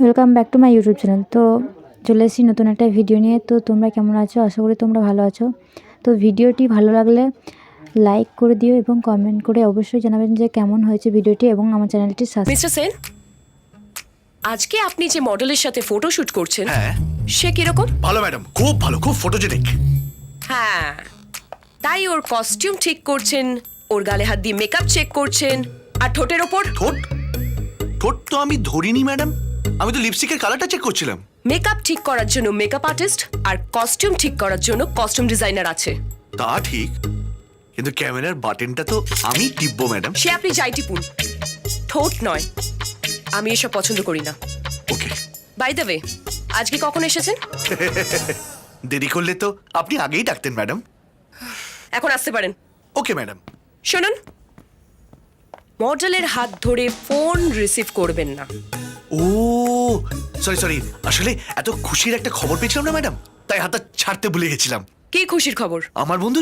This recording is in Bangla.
Welcome back to my YouTube channel. তো চলে এসেছি নতুন একটা ভিডিও নিয়ে। তো তোমরা কেমন আছো? আশা করি তোমরা ভালো আছো। তো ভিডিওটি ভালো লাগলে লাইক করে দিও এবং কমেন্ট করে অবশ্যই জানাবেন যে কেমন হয়েছে ভিডিওটি এবং আমার চ্যানেলটি সাবস্ক্রাইব। মিস্টার সেন, আজকে আপনি যে মডেলের সাথে ফটোশুট করছেন, হ্যাঁ সে কিরকম? ভালো ম্যাডাম, খুব ভালো, খুব ফটোজেনিক। হ্যাঁ, তাই ওর কস্টিউম ঠিক করছেন, ওর গালে হাত দিয়ে মেকআপ চেক করছেন, আর ঠোঁটের ওপর ঠোঁট ঠোঁট তো আমি ধরিনি ম্যাডাম, আমি তো লিপস্টিকের কালারটা চেক করছিলাম। মেকআপ ঠিক করার জন্য মেকআপ আর্টিস্ট আর কস্টিউম ঠিক করার জন্য কস্টিউম ডিজাইনার আছে। তা ঠিক, কিন্তু ক্যামেরার বাটনটা তো আমি টিপবো ম্যাডাম। সে আপনি যাই টিপুন, ঠোঁট নয়। আমি এসব পছন্দ করি না। ওকে, বাই দ্য ওয়ে, আজকে কখন এসেছেন? দেরি করলে তো আপনি আগেই ডাকতেন ম্যাডাম। এখন আসতে পারেন। Okay madam. শুনুন, মডেলের হাত ধরে ফোন রিসিভ করবেন না। ও সরি সরি, আসলে এত খুশির একটা খবর পেয়েছিলাম না ম্যাডাম, তাই হাতটা ছাড়তে ভুলে গেছিলাম। কি খুশির খবর? আমার বন্ধু